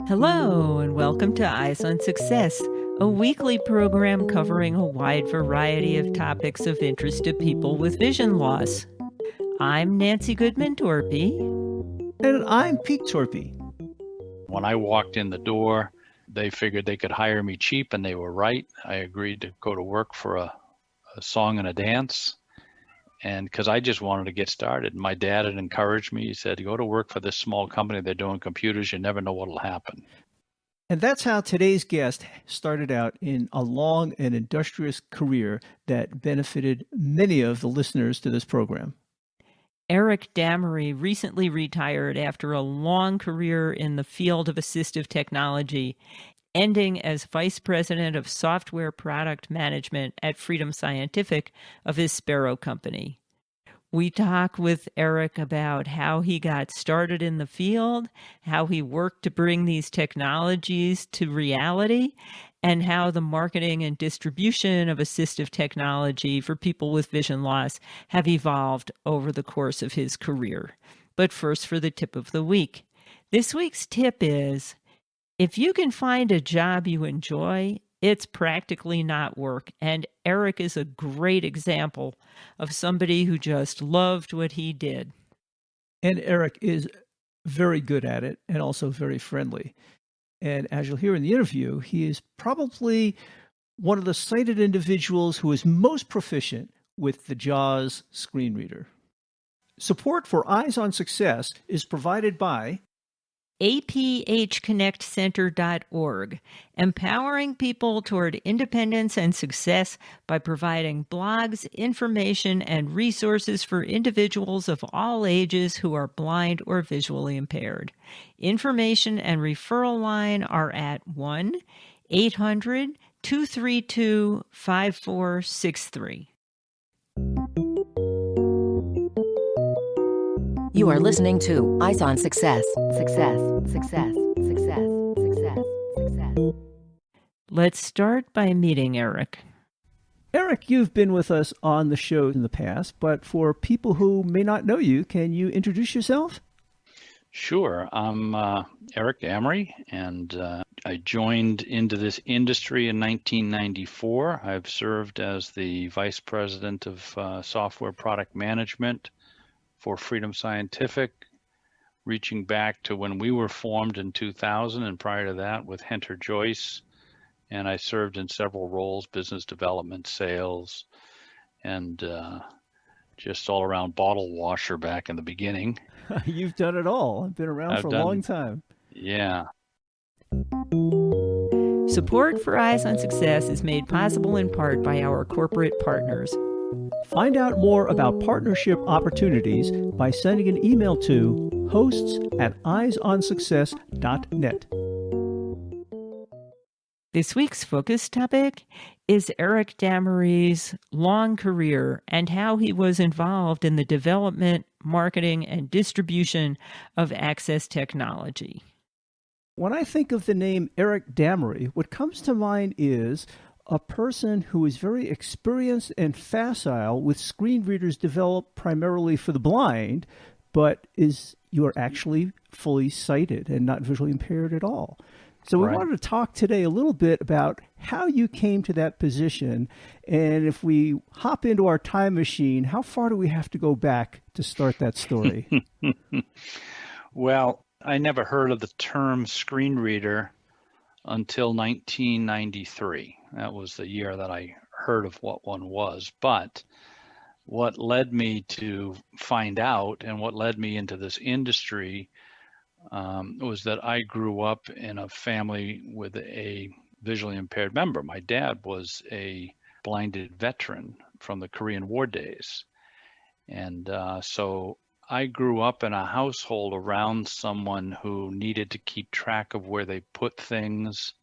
Hello, and welcome to Eyes on Success, a weekly program covering a wide variety of topics of interest to people with vision loss. I'm Nancy Goodman Torpey. And I'm Pete Torpey. When I walked in the door, they figured they could hire me cheap, and they were right. I agreed to go to work for a song and a dance, and because I just wanted to get started. My dad had encouraged me. He said, go to work for this small company. They're doing computers. You never know what will happen. And that's how today's guest started out in a long and industrious career that benefited many of the listeners to this program. Eric Damery recently retired after a long career in the field of assistive technology, ending as Vice President of Software Product Management at Freedom Scientific, a Vispero company. We talk with Eric about how he got started in the field, how he worked to bring these technologies to reality, and how the marketing and distribution of assistive technology for people with vision loss have evolved over the course of his career. But first, for the tip of the week. This week's tip is, if you can find a job you enjoy, it's practically not work. And Eric is a great example of somebody who just loved what he did. And Eric is very good at it and also very friendly. And as you'll hear in the interview, he is probably one of the sighted individuals who is most proficient with the JAWS screen reader. Support for Eyes on Success is provided by aphconnectcenter.org, empowering people toward independence and success by providing blogs, information, and resources for individuals of all ages who are blind or visually impaired. Information and referral line are at 1-800-232-5463. You are listening to Eyes on Success. Success, success, success, success, success. Let's start by meeting Eric. Eric, you've been with us on the show in the past, but for people who may not know you, can you introduce yourself? Sure. I'm Eric Damery, and I joined into this industry in 1994. I've served as the Vice President of Software Product Management for Freedom Scientific, reaching back to when we were formed in 2000, and prior to that with Hunter Joyce. And I served in several roles: business development, sales, and just all around bottle washer back in the beginning. You've done it all. I've been around for a long time. Yeah. Support for Eyes on Success is made possible in part by our corporate partners. Find out more about partnership opportunities by sending an email to hosts@eyesonsuccess.net. This week's focus topic is Eric Damery's long career and how he was involved in the development, marketing, and distribution of access technology. When I think of the name Eric Damery, what comes to mind is a person who is very experienced and facile with screen readers developed primarily for the blind, but you're actually fully sighted and not visually impaired at all. So we wanted to talk today a little bit about how you came to that position. And if we hop into our time machine, how far do we have to go back to start that story? Well, I never heard of the term screen reader until 1993. That was the year that I heard of what one was. But what led me to find out and what led me into this industry was that I grew up in a family with a visually impaired member. My dad was a blinded veteran from the Korean War days. And so I grew up in a household around someone who needed to keep track of where they put things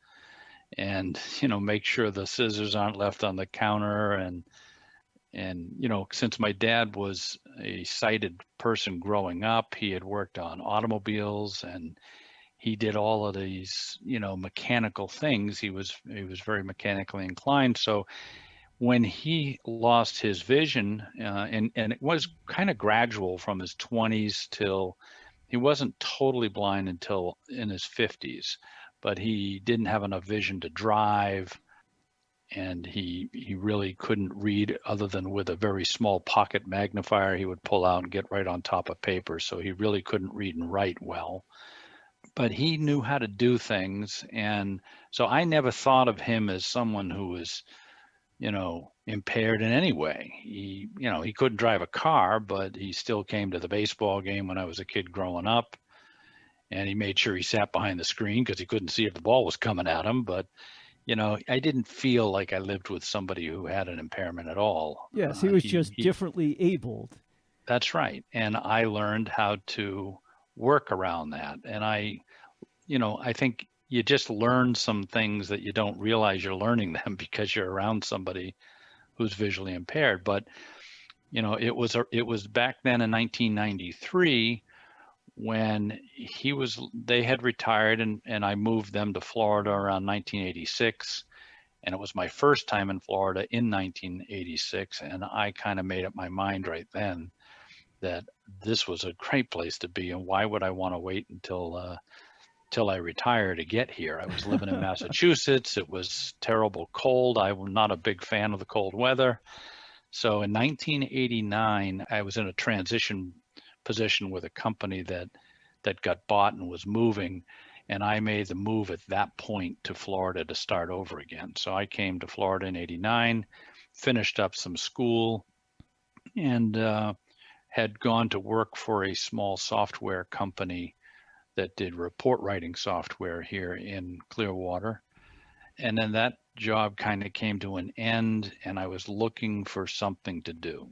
and, make sure the scissors aren't left on the counter. And since my dad was a sighted person growing up, he had worked on automobiles and he did all of these, mechanical things. He was very mechanically inclined. So when he lost his vision, and it was kind of gradual from his 20s till he wasn't totally blind until in his 50s, but he didn't have enough vision to drive, and he really couldn't read other than with a very small pocket magnifier he would pull out and get right on top of paper. So he really couldn't read and write well, but he knew how to do things. And so I never thought of him as someone who was, impaired in any way. He couldn't drive a car, but he still came to the baseball game when I was a kid growing up. And he made sure he sat behind the screen because he couldn't see if the ball was coming at him. But, I didn't feel like I lived with somebody who had an impairment at all. Yes, he was just differently abled. That's right. And I learned how to work around that. And I think you just learn some things that you don't realize you're learning them because you're around somebody who's visually impaired. But, it was back then in 1993 when they had retired, and I moved them to Florida around 1986. And it was my first time in Florida in 1986. And I kind of made up my mind right then that this was a great place to be. And why would I want to wait until I retire to get here? I was living in Massachusetts. It was terrible cold. I'm not a big fan of the cold weather. So in 1989, I was in a transition position with a company that got bought and was moving, and I made the move at that point to Florida to start over again. So I came to Florida in 89, finished up some school, and had gone to work for a small software company that did report writing software here in Clearwater. And then that job kind of came to an end, and I was looking for something to do.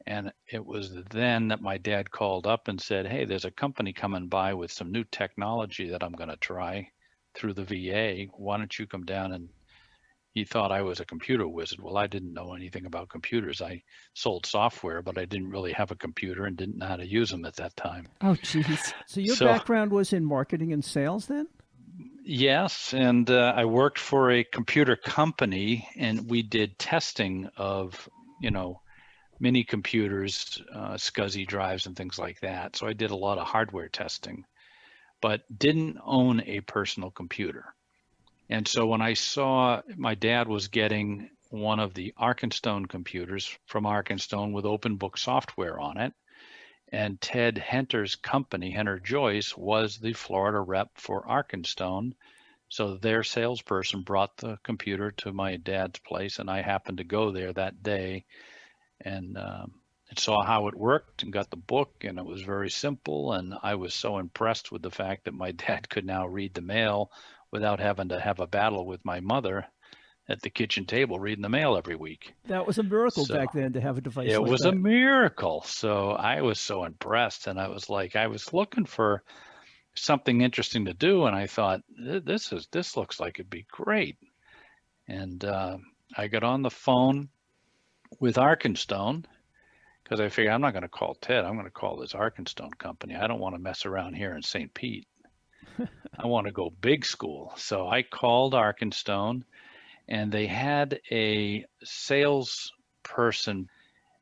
And it was then that my dad called up and said, "Hey, there's a company coming by with some new technology that I'm going to try through the VA. Why don't you come down?" And he thought I was a computer wizard. Well, I didn't know anything about computers. I sold software, but I didn't really have a computer and didn't know how to use them at that time. Oh, geez. So your background was in marketing and sales then? Yes, and I worked for a computer company, and we did testing of, mini computers, SCSI drives and things like that. So I did a lot of hardware testing, but didn't own a personal computer. And so when I saw my dad was getting one of the Arkenstone computers from Arkenstone with open book software on it, and Ted Henter's company, Henter Joyce, was the Florida rep for Arkenstone. So their salesperson brought the computer to my dad's place, and I happened to go there that day and saw how it worked and got the book, and it was very simple. And I was so impressed with the fact that my dad could now read the mail without having to have a battle with my mother at the kitchen table reading the mail every week. That was a miracle back then to have a device like that. It was a miracle. So I was so impressed, and I was looking for something interesting to do, and I thought, this looks like it'd be great. And I got on the phone with Arkenstone because I figured I'm not going to call Ted. I'm going to call this Arkenstone company. I don't want to mess around here in St. Pete. I want to go big school. So I called Arkenstone, and they had a salesperson,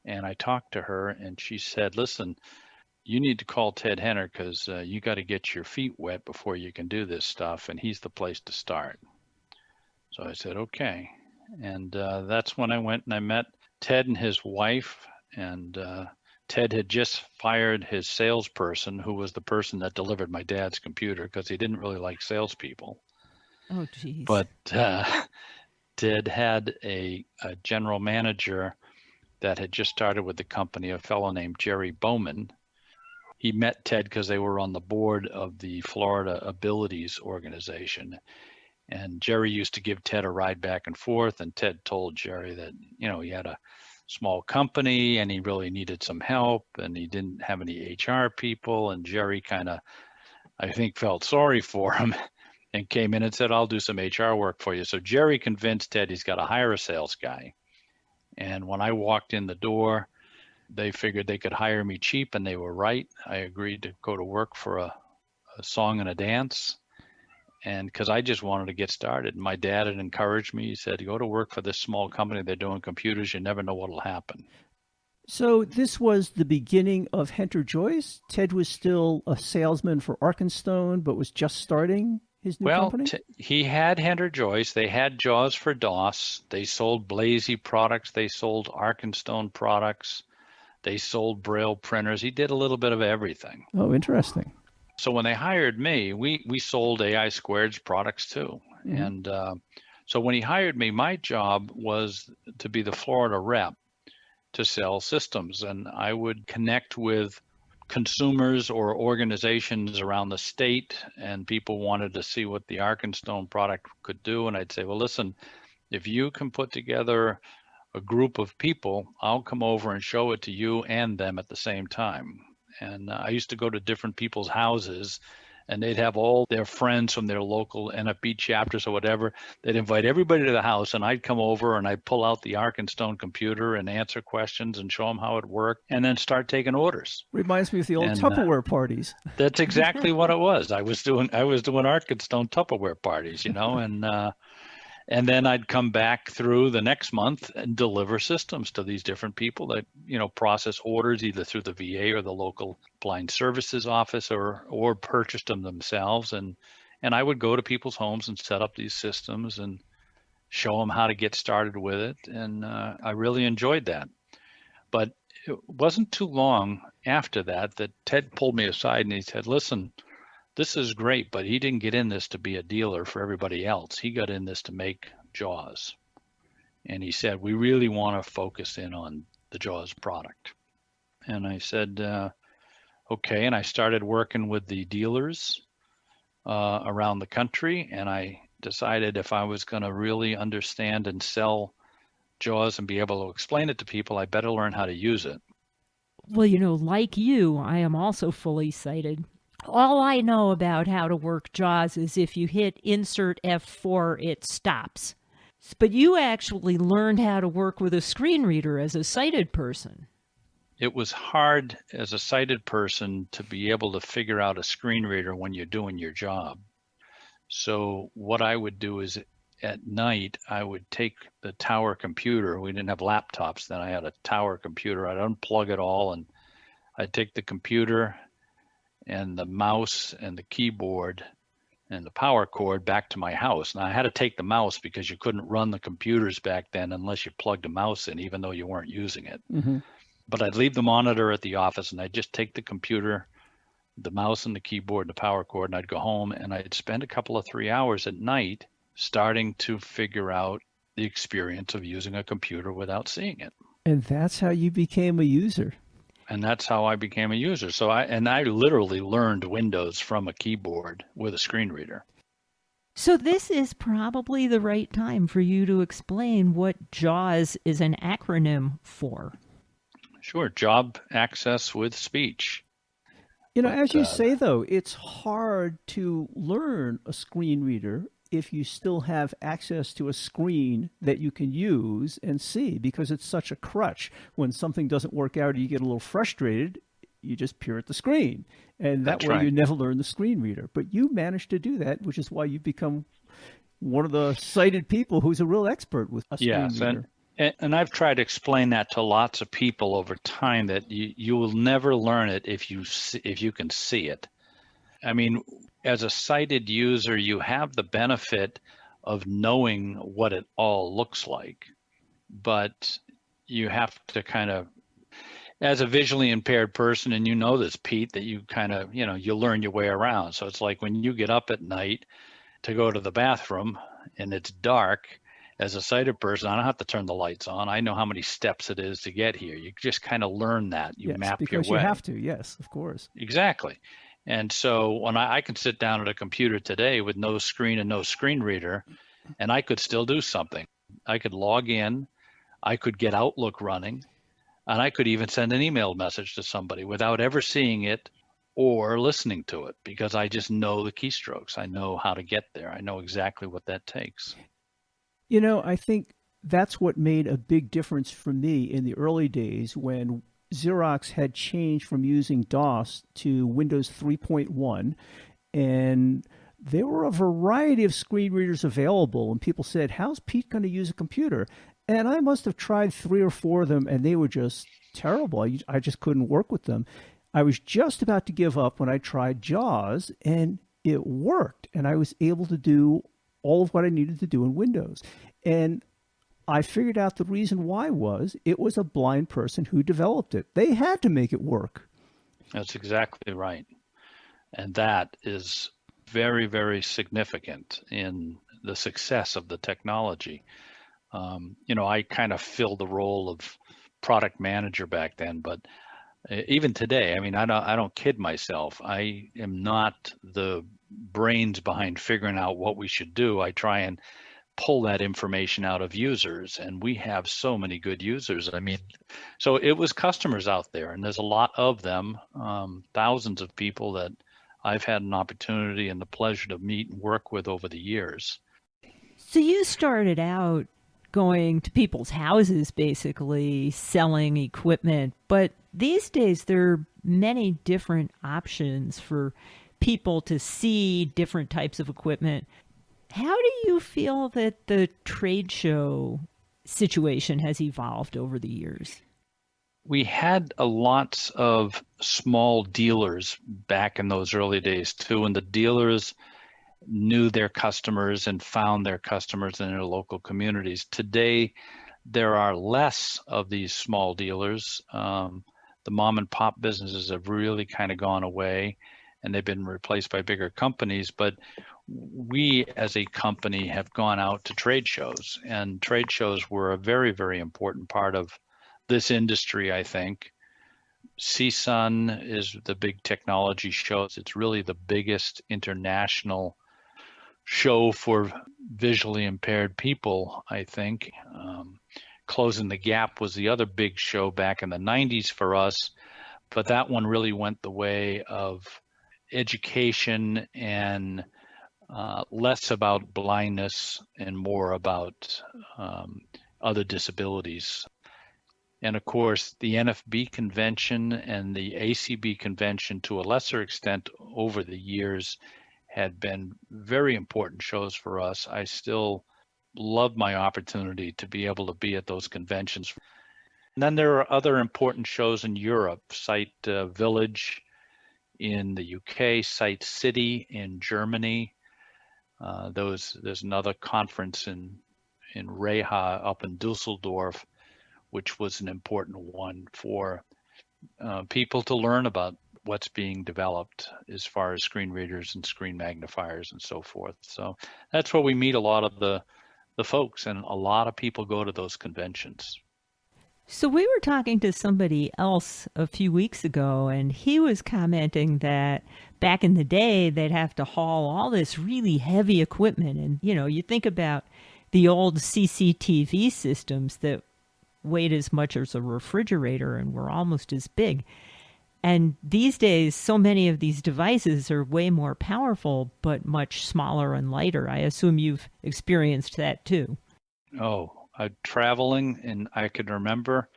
and I talked to her, and she said, "Listen, you need to call Ted Henner because you got to get your feet wet before you can do this stuff, and he's the place to start." So I said, okay. And that's when I went and I met Ted and his wife, and Ted had just fired his salesperson, who was the person that delivered my dad's computer, because he didn't really like salespeople. Oh, geez. But Ted had a general manager that had just started with the company, a fellow named Jerry Bowman. He met Ted because they were on the board of the Florida Abilities Organization. And Jerry used to give Ted a ride back and forth, and Ted told Jerry that, he had a small company and he really needed some help, and he didn't have any HR people. And Jerry kind of, I think, felt sorry for him and came in and said, "I'll do some HR work for you." So Jerry convinced Ted he's got to hire a sales guy. And when I walked in the door, they figured they could hire me cheap, and they were right. I agreed to go to work for a song and a dance. And because I just wanted to get started. My dad had encouraged me. He said, "Go to work for this small company. They're doing computers. You never know what'll happen." So this was the beginning of Hunter Joyce. Ted was still a salesman for Arkenstone, but was just starting his new Well, company? he had Henry Joyce. They had JAWS for DOS. They sold Blazy products. They sold Arkenstone products. They sold Braille printers. He did a little bit of everything. Oh, interesting. So when they hired me, we sold AI Squared's products too. Mm-hmm. And so when he hired me, my job was to be the Florida rep to sell systems. And I would connect with consumers or organizations around the state, and people wanted to see what the Arkenstone product could do. And I'd say, well, listen, if you can put together a group of people, I'll come over and show it to you and them at the same time. And I used to go to different people's houses, and they'd have all their friends from their local NFB chapters or whatever. They'd invite everybody to the house, and I'd come over and I'd pull out the Arkenstone computer and answer questions and show them how it worked, and then start taking orders. Reminds me of the old Tupperware parties. That's exactly what it was. I was doing Arkenstone Tupperware parties, and then I'd come back through the next month and deliver systems to these different people that, process orders either through the VA or the local blind services office or purchased them themselves. And I would go to people's homes and set up these systems and show them how to get started with it. And I really enjoyed that. But it wasn't too long after that Ted pulled me aside and he said, listen, this is great, but he didn't get in this to be a dealer for everybody else. He got in this to make JAWS. And he said, we really want to focus in on the JAWS product. And I said, okay. And I started working with the dealers around the country. And I decided if I was going to really understand and sell JAWS and be able to explain it to people, I better learn how to use it. Well, like you, I am also fully sighted. All I know about how to work JAWS is if you hit insert F4, it stops. But you actually learned how to work with a screen reader as a sighted person. It was hard as a sighted person to be able to figure out a screen reader when you're doing your job. So what I would do is at night, I would take the tower computer. We didn't have laptops then. I had a tower computer. I'd unplug it all, and I'd take the computer and the mouse and the keyboard and the power cord back to my house. Now I had to take the mouse because you couldn't run the computers back then unless you plugged a mouse in, even though you weren't using it. Mm-hmm. But I'd leave the monitor at the office and I'd just take the computer, the mouse and the keyboard, and the power cord, and I'd go home and I'd spend a couple of 3 hours at night starting to figure out the experience of using a computer without seeing it. And that's how you became a user. And that's how I became a user. So I literally learned Windows from a keyboard with a screen reader. So this is probably the right time for you to explain what JAWS is an acronym for. Sure, job access with speech. As you say, though, it's hard to learn a screen reader if you still have access to a screen that you can use and see, because it's such a crutch. When something doesn't work out or you get a little frustrated, you just peer at the screen. And that way you never learn the screen reader. But you managed to do that, which is why you've become one of the sighted people who's a real expert with a screen reader. And I've tried to explain that to lots of people over time, that you will never learn it if you can see it. I mean, as a sighted user, you have the benefit of knowing what it all looks like, but you have to kind of, as a visually impaired person, and this, Pete, that you kind of, you learn your way around. So it's like when you get up at night to go to the bathroom and it's dark, as a sighted person, I don't have to turn the lights on. I know how many steps it is to get here. You just kind of learn that. You map your way. Because you have to, yes, of course. Exactly. And so when I can sit down at a computer today with no screen and no screen reader, and I could still do something. I could log in, I could get Outlook running, and I could even send an email message to somebody without ever seeing it or listening to it, because I just know the keystrokes. I know how to get there. I know exactly what that takes. I think that's what made a big difference for me in the early days when Xerox had changed from using DOS to Windows 3.1, and there were a variety of screen readers available, and people said, how's Pete going to use a computer? And I must have tried 3 or 4 of them, and they were just terrible. I just couldn't work with them. I was just about to give up when I tried JAWS, and it worked. And I was able to do all of what I needed to do in Windows. And I figured out the reason why was it was a blind person who developed it. They had to make it work. That's exactly right. And that is very, very significant in the success of the technology. I kind of filled the role of product manager back then, but even today, I mean, I don't kid myself. I am not the brains behind figuring out what we should do. I try and pull that information out of users, and we have so many good users. I mean, so it was customers out there, and there's a lot of them, thousands of people that I've had an opportunity and the pleasure to meet and work with over the years. So you started out going to people's houses, basically selling equipment, but these days there are many different options for people to see different types of equipment. How do you feel that the trade show situation has evolved over the years? We had a lot of small dealers back in those early days too, and the dealers knew their customers and found their customers in their local communities. Today, there are less of these small dealers. The mom and pop businesses have really kind of gone away, and they've been replaced by bigger companies. But we as a company have gone out to trade shows, and trade shows were a very, very important part of this industry, I think. CSUN is the big technology show. It's really the biggest international show for visually impaired people, I think. Closing the Gap was the other big show back in the 90s for us, but that one really went the way of education and less about blindness and more about other disabilities. And of course, the NFB convention and the ACB convention, to a lesser extent over the years, had been very important shows for us. I still love my opportunity to be able to be at those conventions. And then there are other important shows in Europe, Sight Village in the UK, Sight City in Germany. There's another conference in Reha up in Dusseldorf, which was an important one for people to learn about what's being developed as far as screen readers and screen magnifiers and so forth. So that's where we meet a lot of the folks, and a lot of people go to those conventions. So we were talking to somebody else a few weeks ago, and he was commenting that back in the day, they'd have to haul all this really heavy equipment. And, you think about the old CCTV systems that weighed as much as a refrigerator and were almost as big. And these days, so many of these devices are way more powerful, but much smaller and lighter. I assume you've experienced that too. Oh, traveling, and I can remember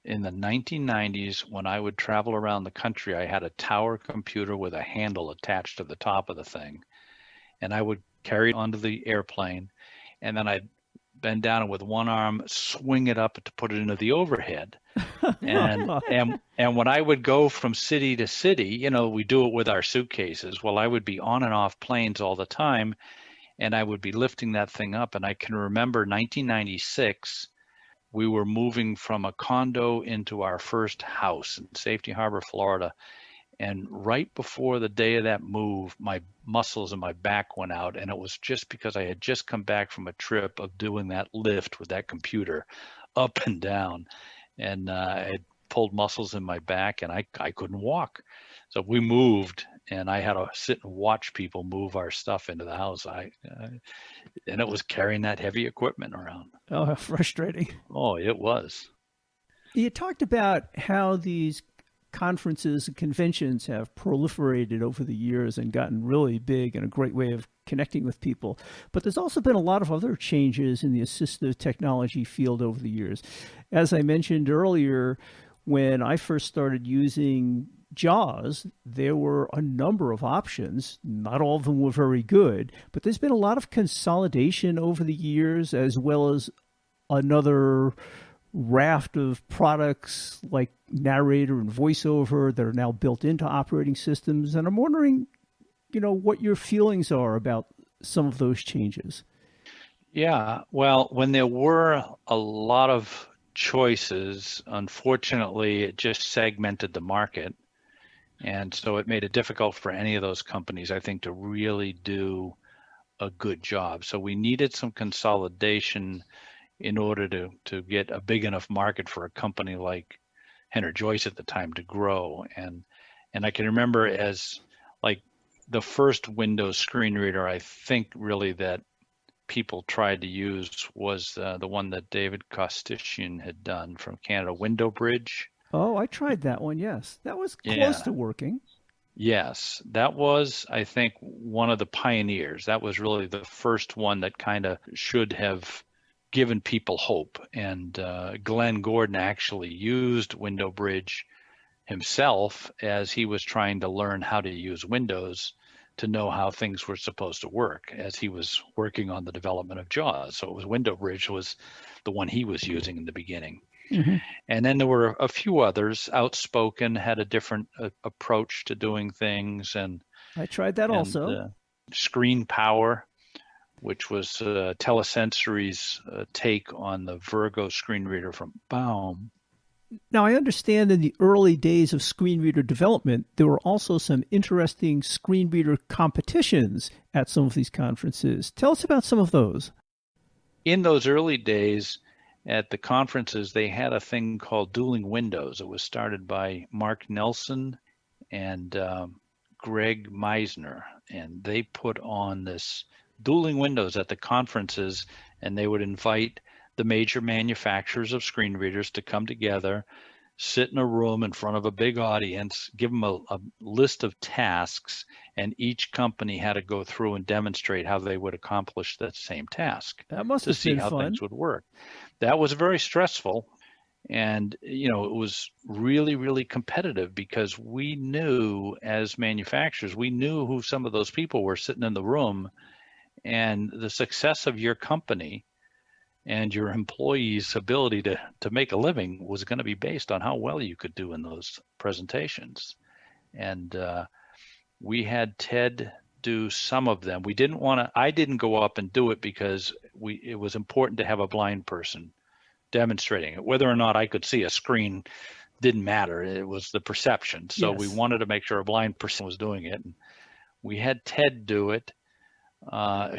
in the 1990s when I would travel around the country, I had a tower computer with a handle attached to the top of the thing. And I would carry it onto the airplane, and then I'd bend down and with one arm swing it up to put it into the overhead. And when I would go from city to city, we do it with our suitcases. Well, I would be on and off planes all the time, and I would be lifting that thing up. And I can remember 1996, we were moving from a condo into our first house in Safety Harbor, Florida. And right before the day of that move, my muscles in my back went out, and it was just because I had just come back from a trip of doing that lift with that computer up and down, and I had pulled muscles in my back, and I couldn't walk. So we moved, and I had to sit and watch people move our stuff into the house. And it was carrying that heavy equipment around. Oh, how frustrating. Oh, it was. You talked about how these conferences and conventions have proliferated over the years and gotten really big and a great way of connecting with people. But there's also been a lot of other changes in the assistive technology field over the years. As I mentioned earlier, when I first started using JAWS, there were a number of options. Not all of them were very good, but there's been a lot of consolidation over the years, as well as another raft of products like narrator and voiceover that are now built into operating systems. And I'm wondering, what your feelings are about some of those changes. Yeah, well, when there were a lot of choices, unfortunately, it just segmented the market. And so it made it difficult for any of those companies, I think, to really do a good job. So we needed some consolidation in order to get a big enough market for a company like Henry Joyce at the time to grow. And I can remember as like the first Windows screen reader, I think really that people tried to use was the one that David Kostician had done from Canada, Window Bridge. Oh, I tried that one. Yes, that was close Yeah. to working. Yes, that was, I think, one of the pioneers. That was really the first one that kind of should have given people hope. And Glenn Gordon actually used Window Bridge himself as he was trying to learn how to use Windows to know how things were supposed to work as he was working on the development of JAWS. So it was Window Bridge was the one he was using in the beginning. Mm-hmm. And then there were a few others. Outspoken had a different approach to doing things, and I tried that also. Screen Power, which was Telesensory's take on the Virgo screen reader from Baum. Now, I understand in the early days of screen reader development, there were also some interesting screen reader competitions at some of these conferences. Tell us about some of those. In those early days, at the conferences, they had a thing called Dueling Windows. It was started by Mark Nelson and Greg Meisner, and they put on this Dueling Windows at the conferences, and they would invite the major manufacturers of screen readers to come together, sit in a room in front of a big audience, give them a list of tasks, and each company had to go through and demonstrate how they would accomplish that same task That must to have see been how fun. things would work. That was very stressful. And, it was really, really competitive because we knew as manufacturers, we knew who some of those people were sitting in the room, and the success of your company and your employees' ability to make a living was going to be based on how well you could do in those presentations. And we had Ted do some of them. I didn't go up and do it because it was important to have a blind person demonstrating it. Whether or not I could see a screen didn't matter. It was the perception. So Yes. we wanted to make sure a blind person was doing it. And we had Ted do it.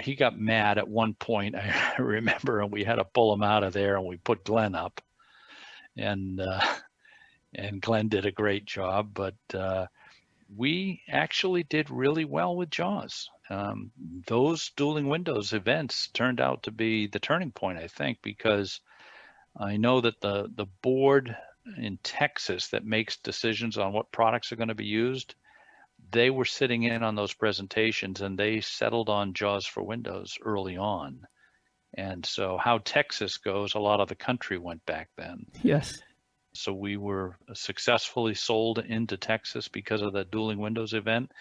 He got mad at one point, I remember, and we had to pull him out of there, and we put Glenn up, and Glenn did a great job. But we actually did really well with JAWS. Those Dueling Windows events turned out to be the turning point, I think, because I know that the board in Texas that makes decisions on what products are going to be used, they were sitting in on those presentations, and they settled on JAWS for Windows early on. And so how Texas goes, a lot of the country went back then. Yes. So we were successfully sold into Texas because of that Dueling Windows event,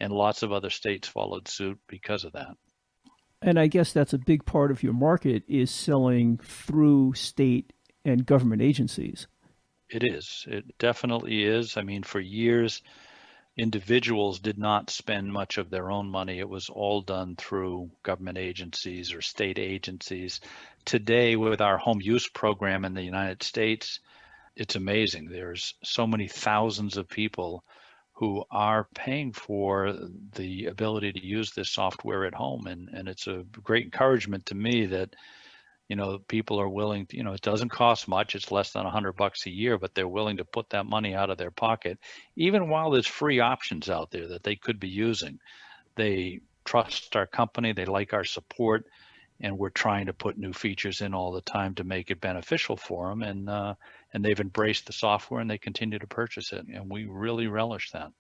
and lots of other states followed suit because of that. And I guess that's a big part of your market is selling through state and government agencies. It is. It definitely is. I mean, for years, individuals did not spend much of their own money. It was all done through government agencies or state agencies. Today, with our home use program in the United States, it's amazing. There's so many thousands of people who are paying for the ability to use this software at home. And it's a great encouragement to me that people are willing to, it doesn't cost much. It's less than $100 a year, but they're willing to put that money out of their pocket, even while there's free options out there that they could be using. They trust our company. They like our support, and we're trying to put new features in all the time to make it beneficial for them. And they've embraced the software, and they continue to purchase it. And we really relish that.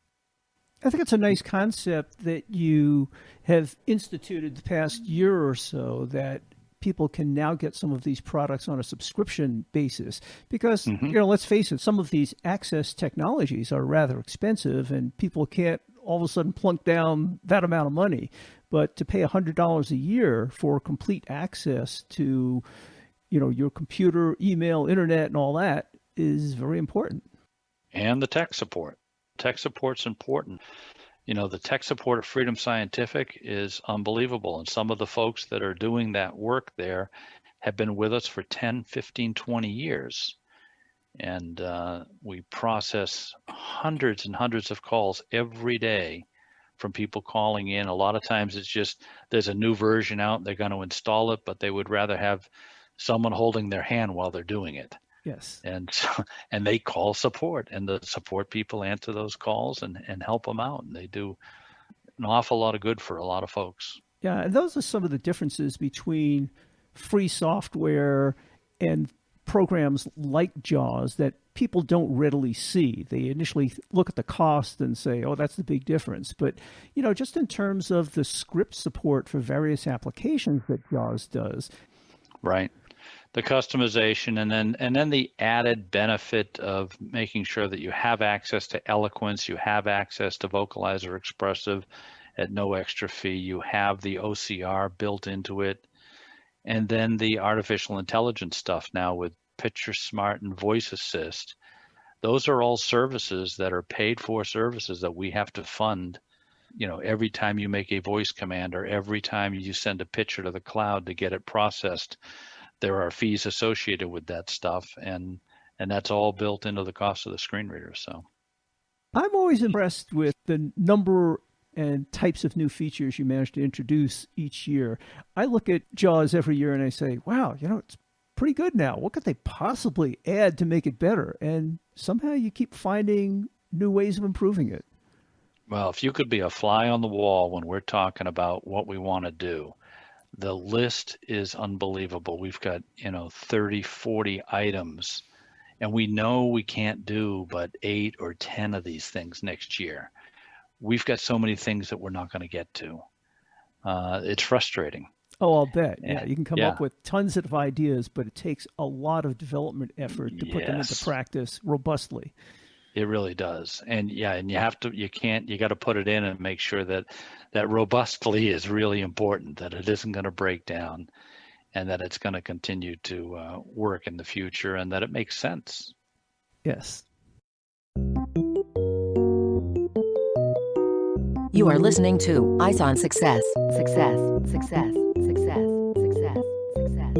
I think it's a nice concept that you have instituted the past year or so, that people can now get some of these products on a subscription basis because, let's face it, some of these access technologies are rather expensive and people can't all of a sudden plunk down that amount of money. But to pay $100 a year for complete access to your computer, email, internet, and all that is very important. And the tech support. Tech support's important. The tech support at Freedom Scientific is unbelievable. And some of the folks that are doing that work there have been with us for 10, 15, 20 years. And we process hundreds and hundreds of calls every day from people calling in. A lot of times it's just there's a new version out, they're going to install it, but they would rather have someone holding their hand while they're doing it. Yes. And they call support, and the support people answer those calls and help them out. And they do an awful lot of good for a lot of folks. Yeah, and those are some of the differences between free software and programs like JAWS that people don't readily see. They initially look at the cost and say, oh, that's the big difference. But, just in terms of the script support for various applications that JAWS does. Right. The customization and then the added benefit of making sure that you have access to eloquence, you have access to vocalizer expressive at no extra fee, you have the OCR built into it, and then the artificial intelligence stuff now with Picture Smart and Voice Assist. Those are all services that are paid for services that we have to fund. Every time you make a voice command or every time you send a picture to the cloud to get it processed, there are fees associated with that stuff, and that's all built into the cost of the screen reader. So I'm always impressed with the number and types of new features you manage to introduce each year. I look at JAWS every year and I say, wow, it's pretty good now. What could they possibly add to make it better? And somehow you keep finding new ways of improving it. Well, if you could be a fly on the wall when we're talking about what we want to do, the list is unbelievable. We've got, 30, 40 items, and we know we can't do but 8 or 10 of these things next year. We've got so many things that we're not going to get to. It's frustrating. Oh, I'll bet. Yeah, you can come up with tons of ideas, but it takes a lot of development effort to put them into practice robustly. It really does. And you got to put it in and make sure that robustly is really important, that it isn't going to break down and that it's going to continue to work in the future and that it makes sense. Yes. You are listening to Eyes on Success. Success, success, success, success, success.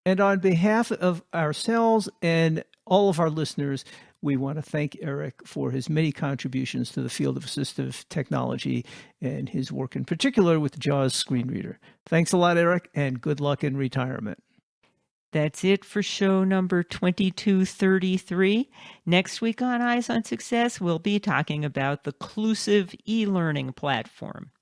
And on behalf of ourselves and all of our listeners, we want to thank Eric for his many contributions to the field of assistive technology and his work in particular with the JAWS screen reader. Thanks a lot, Eric, and good luck in retirement. That's it for show number 2233. Next week on Eyes on Success, we'll be talking about the Clusive e-learning platform.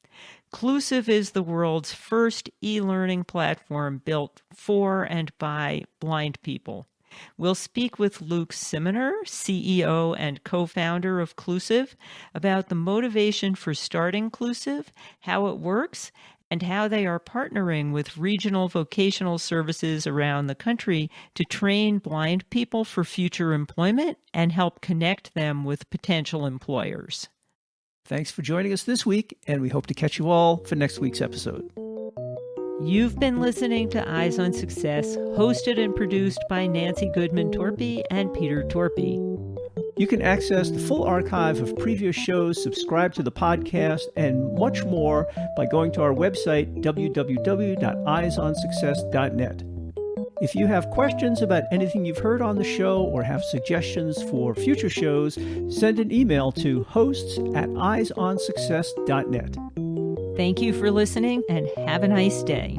Clusive is the world's first e-learning platform built for and by blind people. We'll speak with Luke Simoner, CEO and co-founder of Clusive, about the motivation for starting Clusive, how it works, and how they are partnering with regional vocational services around the country to train blind people for future employment and help connect them with potential employers. Thanks for joining us this week, and we hope to catch you all for next week's episode. You've been listening to Eyes on Success, hosted and produced by Nancy Goodman-Torpey and Peter Torpey. You can access the full archive of previous shows, subscribe to the podcast, and much more by going to our website, www.eyesonsuccess.net. If you have questions about anything you've heard on the show or have suggestions for future shows, send an email to hosts@eyesonsuccess.net. Thank you for listening and have a nice day.